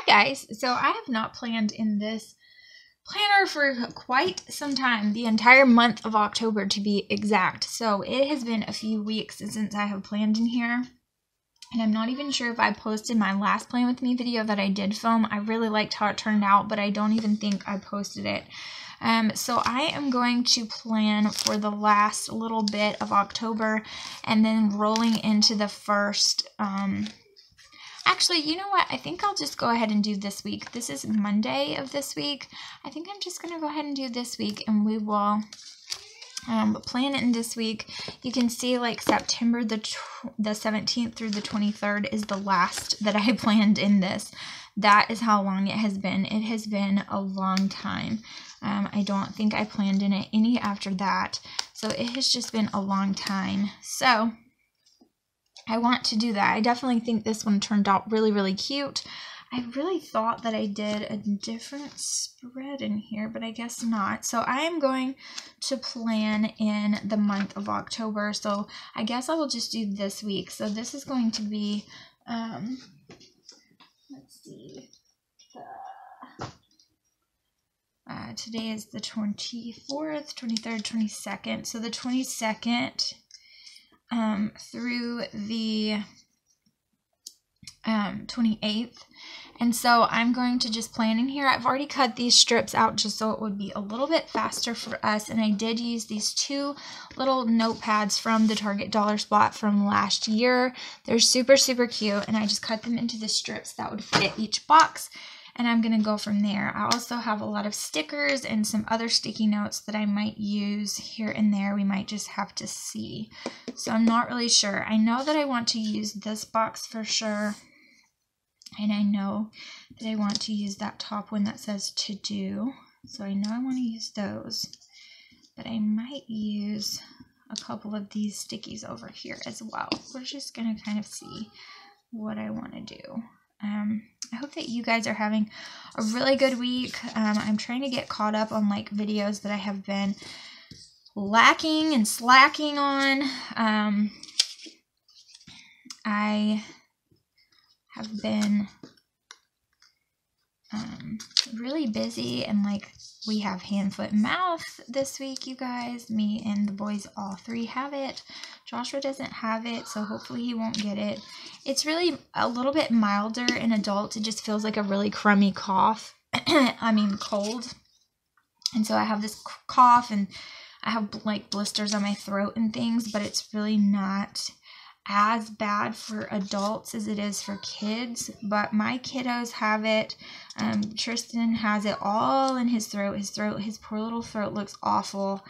guys, so I have not planned in this planner for quite some time, the entire month of October to be exact. So it has been a few weeks since I have planned in here, and I'm not even sure if I posted my last Plan With Me video that I did film. I really liked how it turned out, but I don't even think I posted it. So I am going to plan for the last little bit of October and then rolling into the first, actually, you know what? I think I'll just go ahead and do this week. This is Monday of this week. I think I'm just going to go ahead and do this week, and we will plan it in this week. You can see like September the 17th through the 23rd is the last that I planned in this. That is how long it has been. It has been a long time. I don't think I planned in it any after that. So it has just been a long time. So I want to do that. I definitely think this one turned out really, really cute. I really thought that I did a different spread in here, but I guess not. So I am going to plan in the month of October. So I guess I will just do this week. So this is going to be, let's see, today is the 24th, 23rd, 22nd. So the 22nd through the 28th. And so I'm going to just plan in here. I've already cut these strips out just so it would be a little bit faster for us. And I did use these two little notepads from the Target Dollar Spot from last year. They're super, super cute. And I just cut them into the strips that would fit each box. And I'm going to go from there. I also have a lot of stickers and some other sticky notes that I might use here and there. We might just have to see. So I'm not really sure. I know that I want to use this box for sure. And I know that I want to use that top one that says to do. So I know I want to use those. But I might use a couple of these stickies over here as well. We're just going to kind of see what I want to do. I hope that you guys are having a really good week. I'm trying to get caught up on like videos that I have been lacking and slacking on. I have been really busy, and like we have hand, foot, and mouth this week, you guys. Me and the boys all three have it. Joshua doesn't have it, so hopefully he won't get it. It's really a little bit milder in adults. It just feels like a really crummy cough. I mean cold. And so I have this cough, and I have like blisters on my throat and things, but it's really not as bad for adults as it is for kids. But my kiddos have it. Tristan has it all in his throat. His poor little throat looks awful.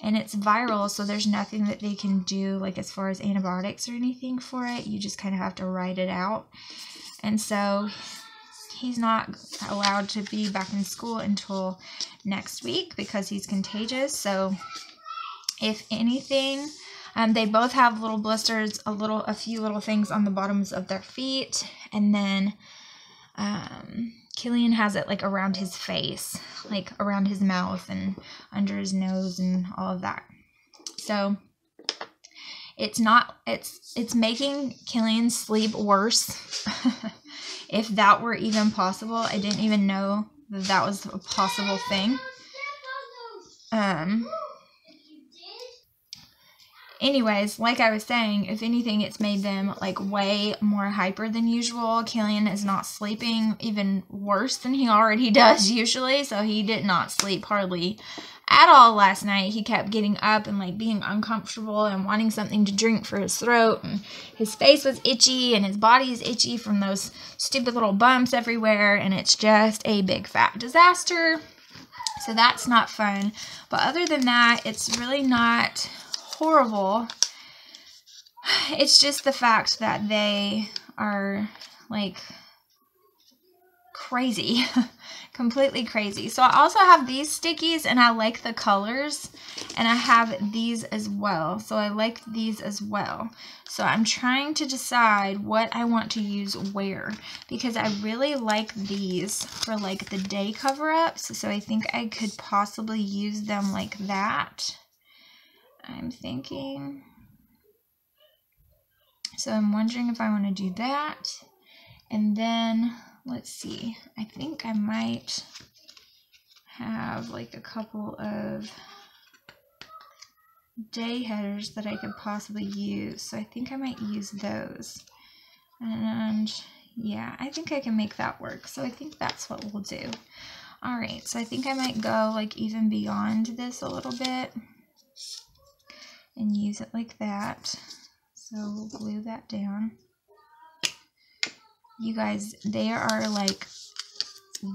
And it's viral, so there's nothing that they can do, like as far as antibiotics or anything for it. You just kind of have to ride it out. And so he's not allowed to be back in school until next week because he's contagious. So if anything, they both have little blisters, a few little things on the bottoms of their feet. And then Killian has it like around his face, like around his mouth and under his nose and all of that. So it's making Killian's sleep worse. If that were even possible. I didn't even know that that was a possible thing. Anyways, like I was saying, if anything, it's made them like way more hyper than usual. Killian is not sleeping even worse than he already does usually, so he did not sleep hardly at all last night. He kept getting up and like being uncomfortable and wanting something to drink for his throat, and his face was itchy and his body is itchy from those stupid little bumps everywhere, and it's just a big fat disaster. So that's not fun. But other than that, it's really not horrible. It's just the fact that they are like crazy. Completely crazy. So I also have these stickies, and I like the colors, and I have these as well. So I like these as well. So I'm trying to decide what I want to use where, because I really like these for like the day cover-ups. So I think I could possibly use them like that. I'm thinking. So I'm wondering if I want to do that. And then let's see. I think I might have like a couple of day headers that I could possibly use. So I think I might use those. And yeah, I think I can make that work. So I think that's what we'll do. Alright, so I think I might go like even beyond this a little bit and use it like that. So we'll glue that down. You guys, they are like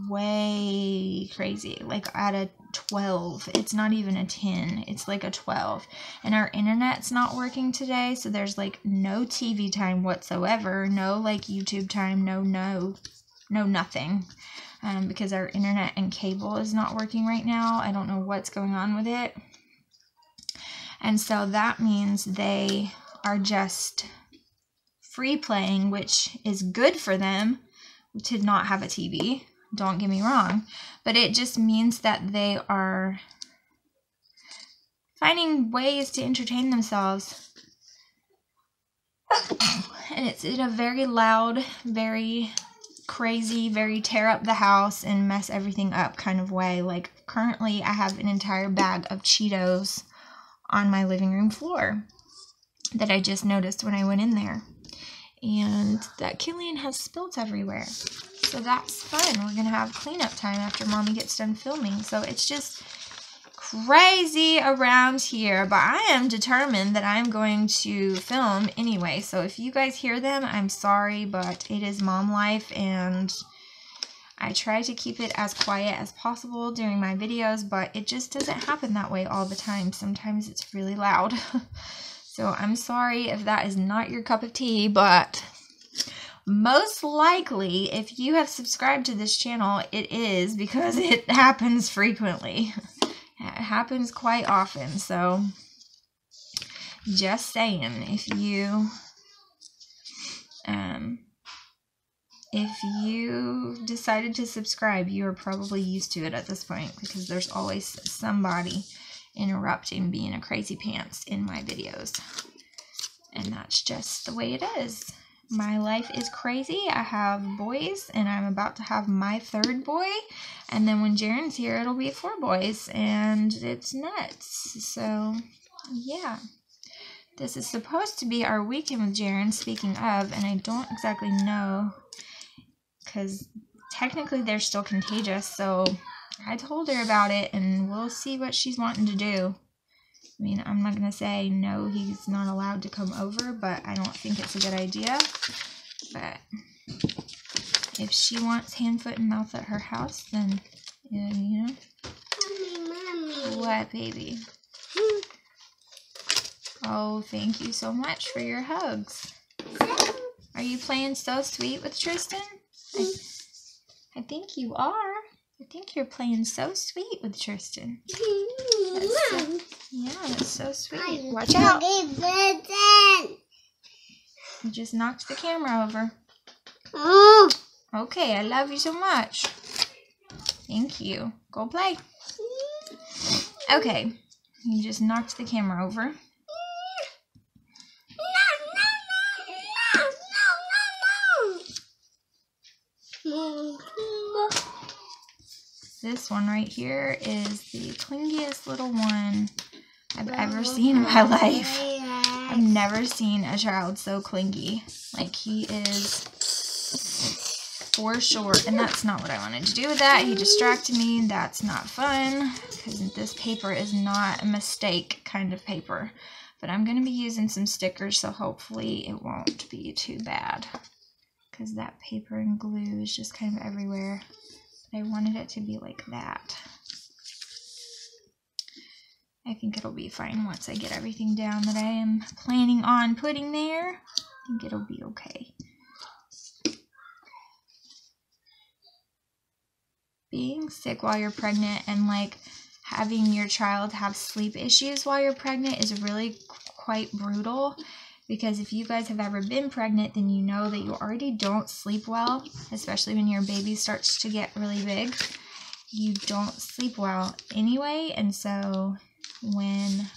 way crazy, like at a 12. It's not even a 10, it's like a 12. And our internet's not working today, so there's like no TV time whatsoever, no like YouTube time, no nothing. Because our internet and cable is not working right now. I don't know what's going on with it. And so that means they are just free playing, which is good for them to not have a TV. Don't get me wrong. But it just means that they are finding ways to entertain themselves. And it's in a very loud, very crazy, very tear up the house and mess everything up kind of way. Like currently I have an entire bag of Cheetos on my living room floor that I just noticed when I went in there. And that Killian has spilt everywhere. So that's fun. We're going to have cleanup time after Mommy gets done filming. So it's just crazy around here. But I am determined that I'm going to film anyway. So if you guys hear them, I'm sorry. But it is mom life. And I try to keep it as quiet as possible during my videos. But it just doesn't happen that way all the time. Sometimes it's really loud. So I'm sorry if that is not your cup of tea, but most likely if you have subscribed to this channel, it is because it happens frequently. It happens quite often, so just saying, if you decided to subscribe, you are probably used to it at this point because there's always somebody interrupting being a crazy pants in my videos. And that's just the way it is. My life is crazy. I have boys and I'm about to have my third boy. And then when Jaren's here, it'll be 4 boys. And it's nuts. So, yeah. This is supposed to be our weekend with Jaren, speaking of. And I don't exactly know. Because technically they're still contagious. So I told her about it, and we'll see what she's wanting to do. I mean, I'm not going to say, no, he's not allowed to come over, but I don't think it's a good idea. But if she wants hand, foot, and mouth at her house, then, you know. Mommy. What, baby? Oh, thank you so much for your hugs. Are you playing so sweet with Tristan? I think you are. I think you're playing so sweet with Tristan. That's so sweet. Watch out. You just knocked the camera over. Okay, I love you so much. Thank you. Go play. Okay, you just knocked the camera over. This one right here is the clingiest little one I've ever seen in my life. I've never seen a child so clingy. Like, he is for sure. And that's not what I wanted to do with that. He distracted me. That's not fun, because this paper is not a mistake kind of paper. But I'm going to be using some stickers, so hopefully it won't be too bad. Because that paper and glue is just kind of everywhere. I wanted it to be like that. I think it'll be fine once I get everything down that I am planning on putting there. I think it'll be okay. Being sick while you're pregnant and like having your child have sleep issues while you're pregnant is really quite brutal. Because if you guys have ever been pregnant, then you know that you already don't sleep well, especially when your baby starts to get really big. You don't sleep well anyway, and so when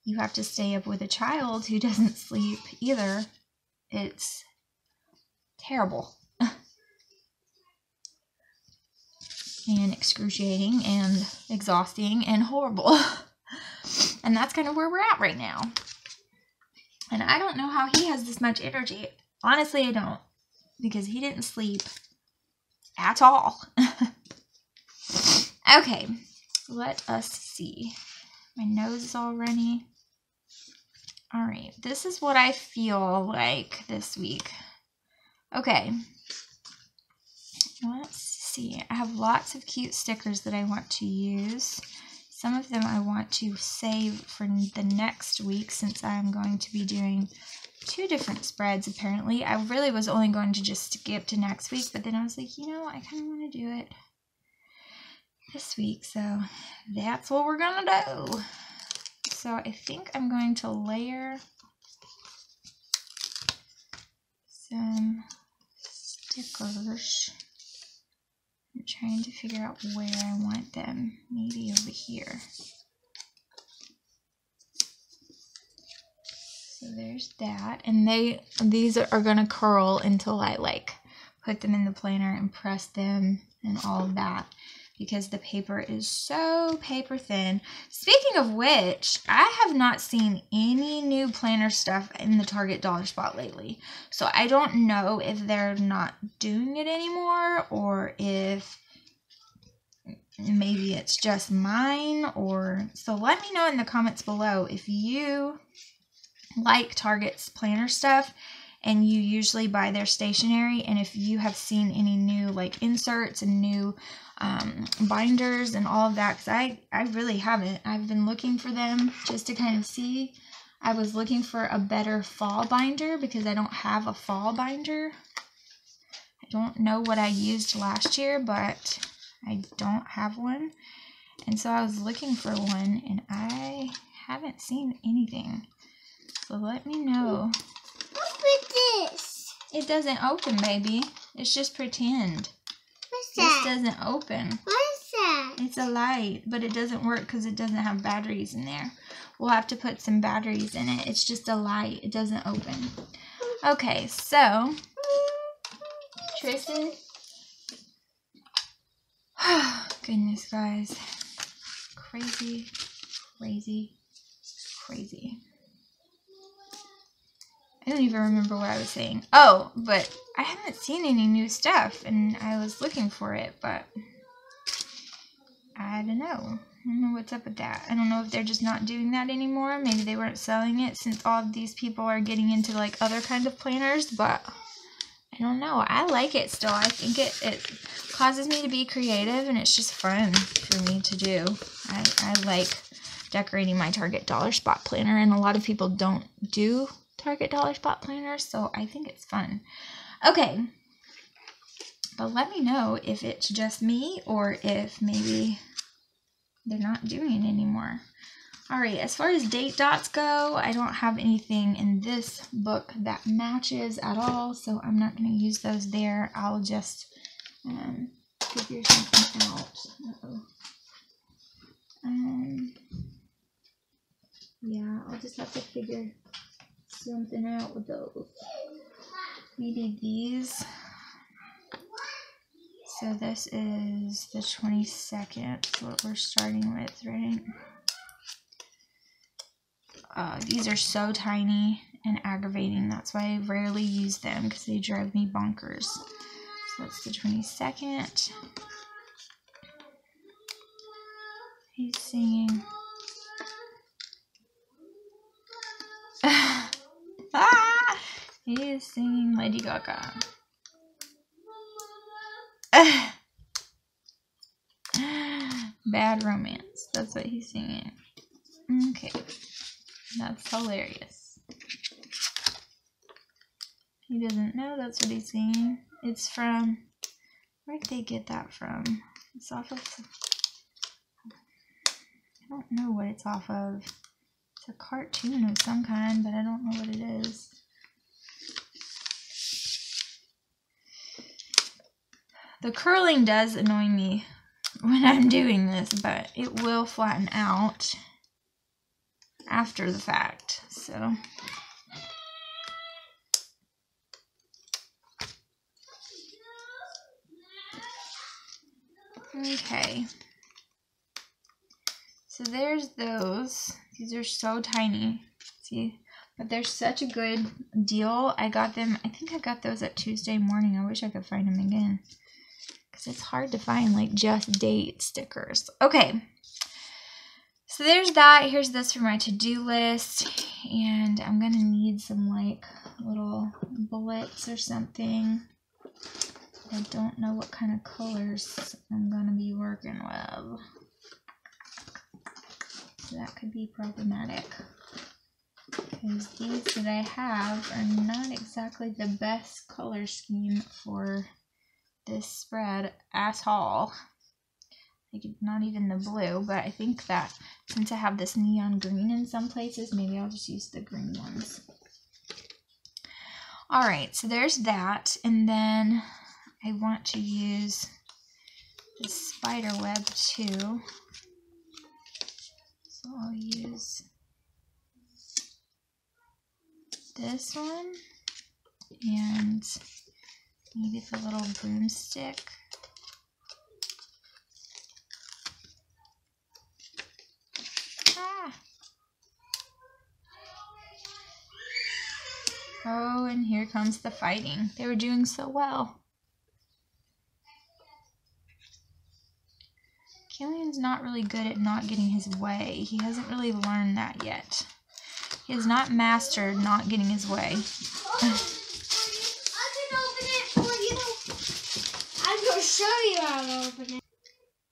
you have to stay up with a child who doesn't sleep either, it's terrible. And excruciating and exhausting and horrible. And that's kind of where we're at right now. And I don't know how he has this much energy. Honestly, I don't. Because he didn't sleep at all. Okay, let us see. My nose is all runny. Alright, this is what I feel like this week. Okay. Let's see. I have lots of cute stickers that I want to use. Some of them I want to save for the next week since I'm going to be doing 2 different spreads apparently. I really was only going to just skip to next week, but then I was like, you know, I kind of want to do it this week, so that's what we're going to do. So I think I'm going to layer some stickers. I'm trying to figure out where I want them. Maybe over here. So there's that. And these are going to curl until I like put them in the planner and press them and all of that. Because the paper is so paper thin. Speaking of which, I have not seen any new planner stuff in the Target dollar spot lately. So I don't know if they're not doing it anymore or if maybe it's just mine or... So let me know in the comments below if you like Target's planner stuff and you usually buy their stationery, and if you have seen any new like inserts and new binders and all of that, because I really haven't. I've been looking for them just to kind of see. I was looking for a better fall binder because I don't have a fall binder. I don't know what I used last year, but I don't have one. And so I was looking for one and I haven't seen anything. So let me know. Open this. It doesn't open, baby. It's just pretend. What's that? This doesn't open. What's that? It's a light, but it doesn't work because it doesn't have batteries in there. We'll have to put some batteries in it. It's just a light. It doesn't open. Okay, so Tristan. Goodness, guys. Crazy, crazy, crazy. I don't even remember what I was saying. Oh, but I haven't seen any new stuff, and I was looking for it, but I don't know. I don't know what's up with that. I don't know if they're just not doing that anymore. Maybe they weren't selling it since all of these people are getting into like other kind of planners, but I don't know. I like it still. I think it causes me to be creative, and it's just fun for me to do. I like decorating my Target dollar spot planner, and a lot of people don't do Target dollar spot planners, so I think it's fun. Okay, but let me know if it's just me or if maybe they're not doing it anymore. Alright, as far as date dots go, I don't have anything in this book that matches at all, so I'm not going to use those there. I'll just figure something out. Yeah, I'll just have to figure something out with those. Maybe these. So this is the 22nd, what we're starting with, right? These are so tiny and aggravating. That's why I rarely use them because they drive me bonkers. So that's the 22nd. He's singing. He is singing Lady Gaga. Bad Romance. That's what he's singing. Okay. That's hilarious. He doesn't know that's what he's singing. It's from... Where'd they get that from? It's off of... I don't know what it's off of. It's a cartoon of some kind, but I don't know what it is. The curling does annoy me when I'm doing this, but it will flatten out after the fact, so. Okay. So there's those. These are so tiny. See? But they're such a good deal. I got them, I think I got those at Tuesday morning. I wish I could find them again. Because it's hard to find like just date stickers. Okay. So there's that. Here's this for my to-do list. And I'm going to need some like little bullets or something. I don't know what kind of colors I'm going to be working with. So that could be problematic. Because these that I have are not exactly the best color scheme for this spread at all. Like not even the blue, but I think that since I have this neon green in some places, maybe I'll just use the green ones. Alright, so there's that, and then I want to use the spider web too. So I'll use this one and maybe the little broomstick. Ah. Oh, and here comes the fighting. They were doing so well. Killian's not really good at not getting his way. He hasn't really learned that yet. He has not mastered not getting his way. I can open it for you. I'm going to show you how to open it.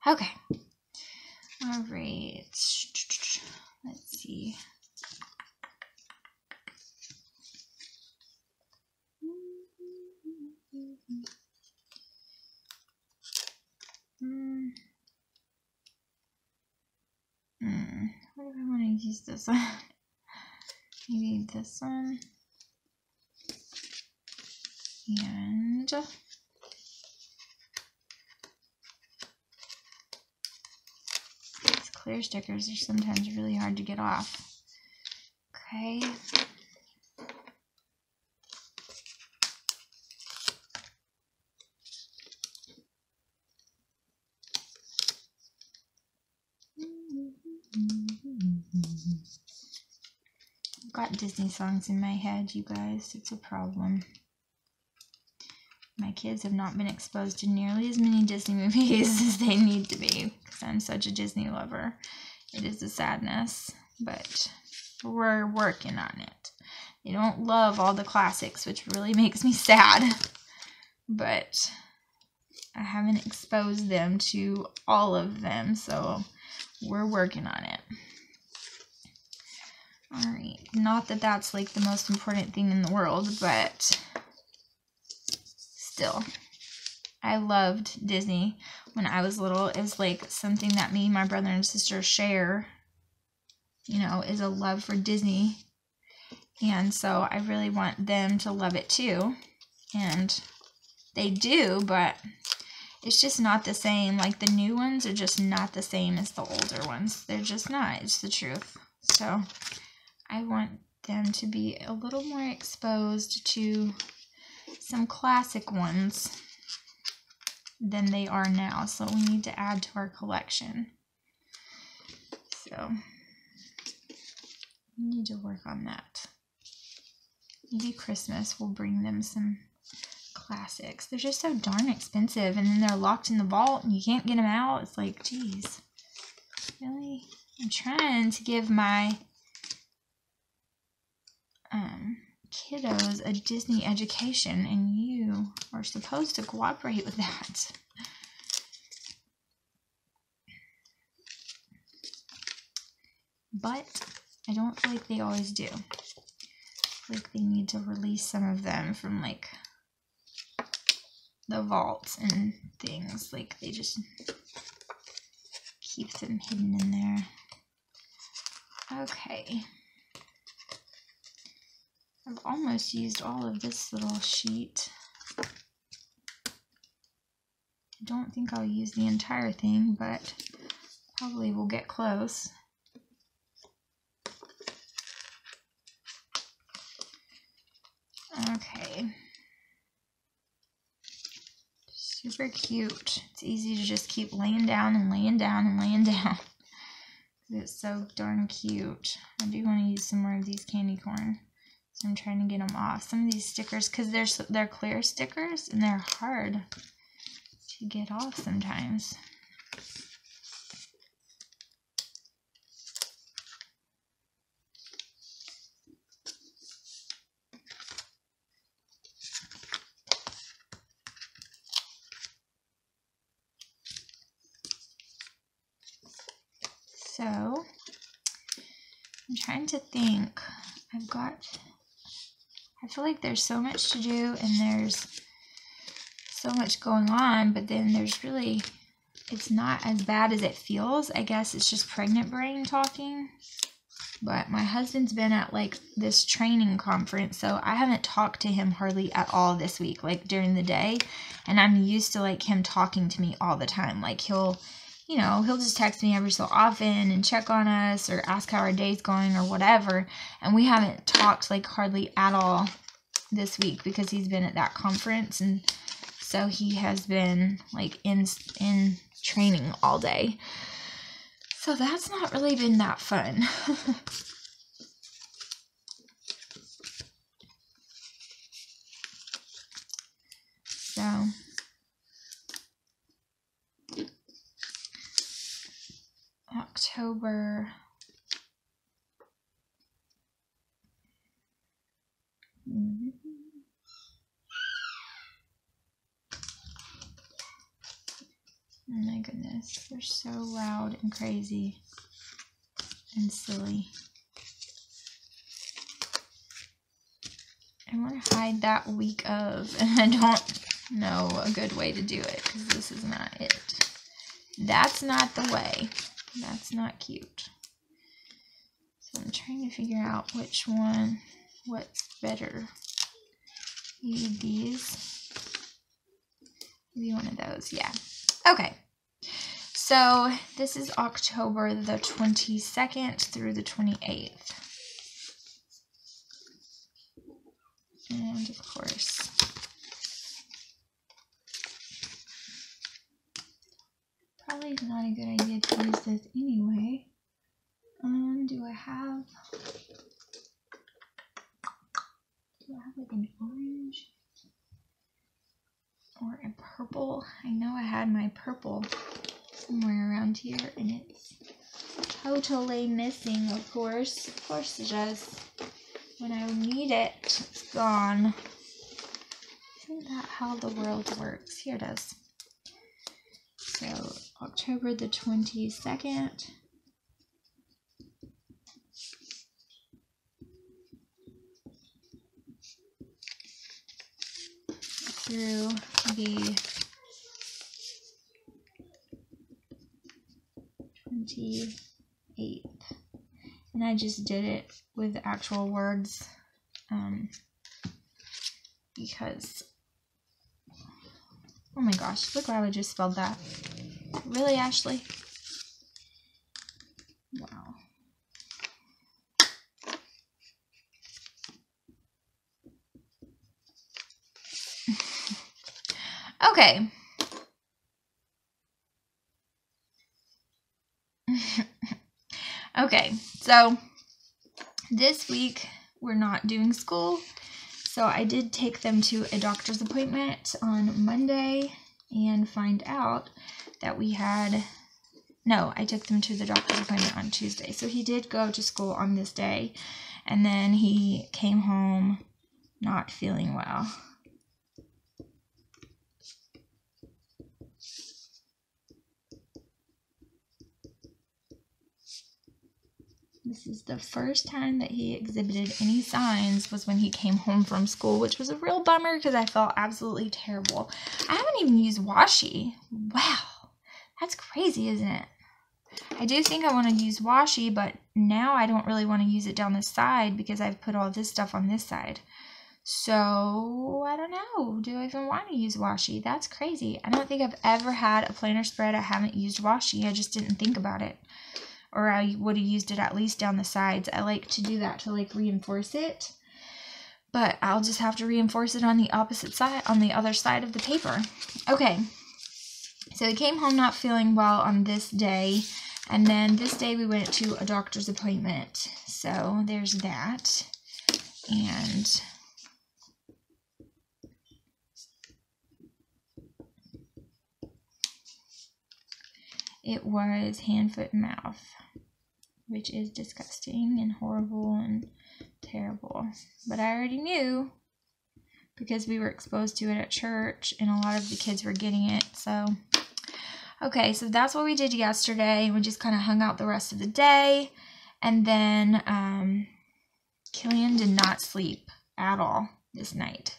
Okay. All right. Let's see. What do I want to use this on? Maybe this one. And these clear stickers are sometimes really hard to get off. Okay. I've got Disney songs in my head, you guys. It's a problem. My kids have not been exposed to nearly as many Disney movies as they need to be, because I'm such a Disney lover. It is a sadness, but we're working on it. They don't love all the classics, which really makes me sad, but I haven't exposed them to all of them, so we're working on it. Alright, not that that's like the most important thing in the world, but still. I loved Disney when I was little. It was like something that me, my brother and sister share, you know, is a love for Disney. And so I really want them to love it too. And they do, but it's just not the same. Like the new ones are just not the same as the older ones. They're just not. It's the truth. So I want them to be a little more exposed to some classic ones than they are now. So we need to add to our collection. So we need to work on that. Maybe Christmas will bring them some classics. They're just so darn expensive, and then they're locked in the vault and you can't get them out. It's like, geez, really? I'm trying to give my kiddos a Disney education, and you are supposed to cooperate with that. But I don't feel like they always do. I feel like they need to release some of them from like the vaults and things. Like they just keep them hidden in there. Okay. I've almost used all of this little sheet. I don't think I'll use the entire thing, but probably will get close. Okay. Super cute. It's easy to just keep laying down and laying down and laying down. It's so darn cute. I do want to use some more of these candy corn. So I'm trying to get them off. Some of these stickers, because they're clear stickers and they're hard to get off sometimes. So, I'm trying to think. I feel like there's so much to do and there's so much going on, but then it's not as bad as it feels. I guess it's just pregnant brain talking. But my husband's been at like this training conference, so I haven't talked to him hardly at all this week, like during the day. And I'm used to like him talking to me all the time. Like he'll just text me every so often and check on us or ask how our day's going or whatever. And we haven't talked like hardly at all this week because he's been at that conference. And so he has been like in training all day. So that's not really been that fun. So October. Oh my goodness, they're so loud and crazy and silly. I want to hide that week of, and I don't know a good way to do it because this is not it. That's not the way. That's not cute. So I'm trying to figure out what's better. Maybe these. Maybe one of those, yeah. Okay. So this is October the 22nd through the 28th. And of course, probably not a good idea to use this anyway. Do I have like an orange or a purple? I know I had my purple somewhere around here and it's totally missing, of course. Of course it does. When I need it, it's gone. Isn't that how the world works? Here it is. So, October the 22nd. Through the 28th. And I just did it with actual words because, oh my gosh, look how I just spelled that. Really, Ashley? Wow. Okay. Okay, so this week we're not doing school, so I did take them to a doctor's appointment on Monday and find out that I took them to the doctor's appointment on Tuesday. So he did go to school on this day, and then he came home not feeling well. This is the first time that he exhibited any signs was when he came home from school, which was a real bummer because I felt absolutely terrible. I haven't even used washi. Wow, that's crazy, isn't it? I do think I want to use washi, but now I don't really want to use it down the side because I've put all this stuff on this side. So, I don't know. Do I even want to use washi? That's crazy. I don't think I've ever had a planner spread I haven't used washi. I just didn't think about it. Or I would have used it at least down the sides. I like to do that to like reinforce it. but I'll just have to reinforce it on the opposite side, on the other side of the paper. Okay, so he came home not feeling well on this day, and then this day we went to a doctor's appointment. So there's that, and it was hand, foot, and mouth, which is disgusting and horrible and terrible. But I already knew because we were exposed to it at church and a lot of the kids were getting it. So, okay, so that's what we did yesterday. We just kind of hung out the rest of the day. And then Killian did not sleep at all this night.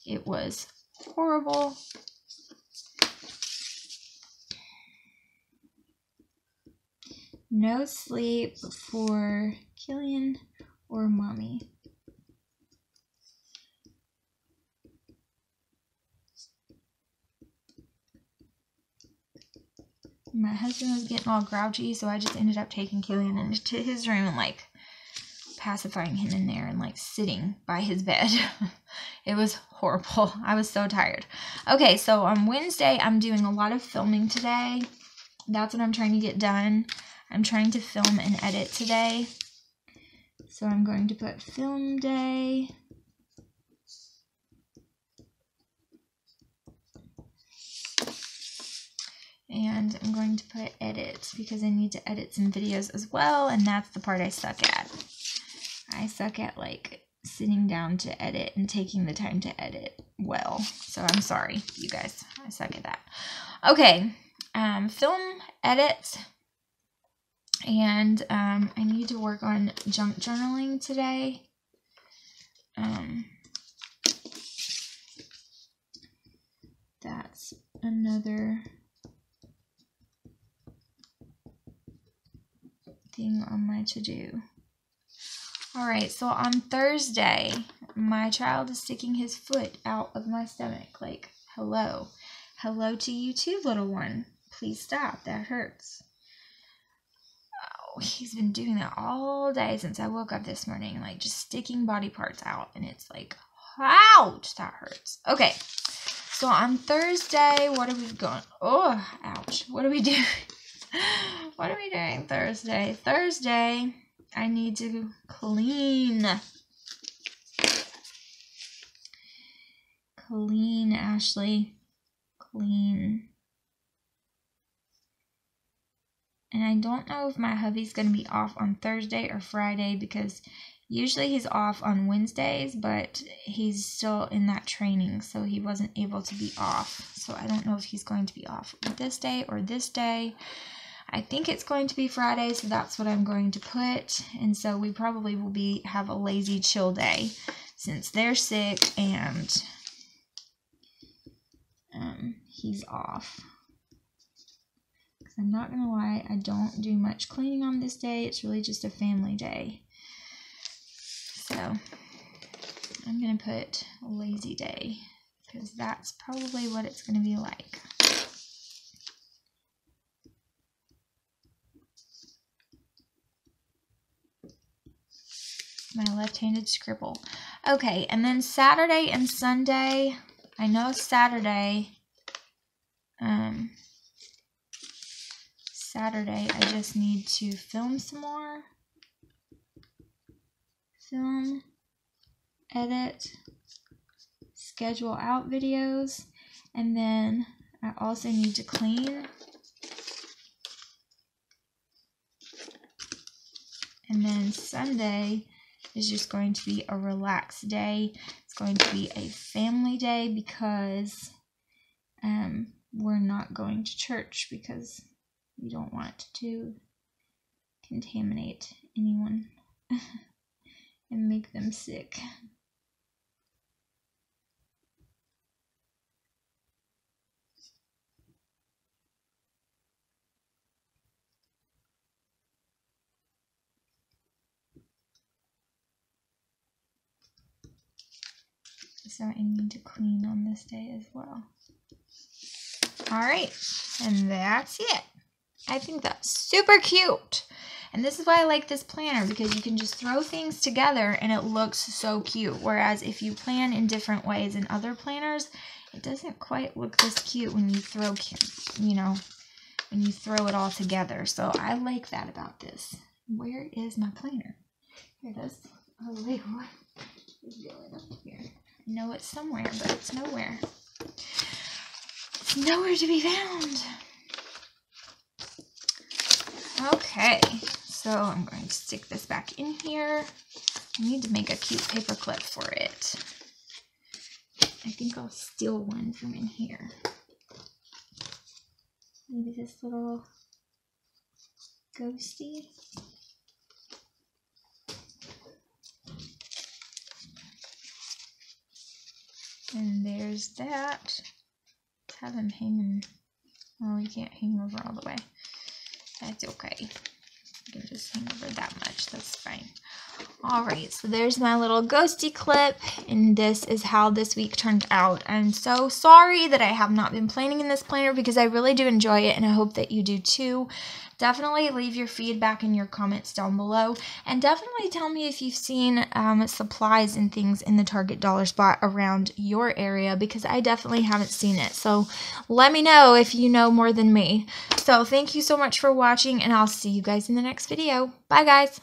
It was horrible. No sleep for Killian or Mommy. My husband was getting all grouchy, so I just ended up taking Killian into his room and like pacifying him in there and like sitting by his bed. It was horrible. I was so tired. Okay, so on Wednesday, I'm doing a lot of filming today. That's what I'm trying to get done. I'm trying to film and edit today. So I'm going to put film day. And I'm going to put edit because I need to edit some videos as well, and that's the part I suck at. I suck at like sitting down to edit and taking the time to edit well. So I'm sorry, you guys. I suck at that. Okay, film, edit. And I need to work on junk journaling today. That's another thing on my to-do. Alright, so on Thursday, my child is sticking his foot out of my stomach. Like, hello. Hello to you too, little one. Please stop. That hurts. He's been doing that all day since I woke up this morning, like just sticking body parts out, and it's like, ouch, that hurts. Okay, so on Thursday, what are we going? Oh, ouch. What are we doing? What are we doing Thursday? Thursday, I need to clean. Clean, Ashley. Clean. And I don't know if my hubby's going to be off on Thursday or Friday because usually he's off on Wednesdays, but he's still in that training, so he wasn't able to be off. So I don't know if he's going to be off this day or this day. I think it's going to be Friday, so that's what I'm going to put. And so we probably will have a lazy chill day since they're sick and he's off. I'm not going to lie, I don't do much cleaning on this day. It's really just a family day. So, I'm going to put lazy day because that's probably what it's going to be like. My left-handed scribble. Okay, and then Saturday and Sunday, I know Saturday, I just need to film some more. Film, edit, schedule out videos, and then I also need to clean. And then Sunday is just going to be a relaxed day. It's going to be a family day because we're not going to church because we don't want to contaminate anyone and make them sick. So I need to clean on this day as well. Alright, and that's it. I think that's super cute. And this is why I like this planner, because you can just throw things together and it looks so cute. Whereas if you plan in different ways in other planners, it doesn't quite look this cute when you throw, you know, when you throw it all together. So I like that about this. Where is my planner? Here it is. Oh, wait, what is going on here? I know it's somewhere, but it's nowhere. It's nowhere to be found. Okay, so I'm going to stick this back in here. I need to make a cute paper clip for it. I think I'll steal one from in here. Maybe this little ghosty. And there's that. Let's have them hanging. Oh, you can't hang over all the way. That's okay. You can just hang over that much. That's fine. Alright, so there's my little ghosty clip, and this is how this week turned out. I'm so sorry that I have not been planning in this planner, because I really do enjoy it, and I hope that you do too. Definitely leave your feedback in your comments down below, and definitely tell me if you've seen supplies and things in the Target dollar spot around your area, because I definitely haven't seen it. So let me know if you know more than me. So thank you so much for watching, and I'll see you guys in the next video. Bye guys!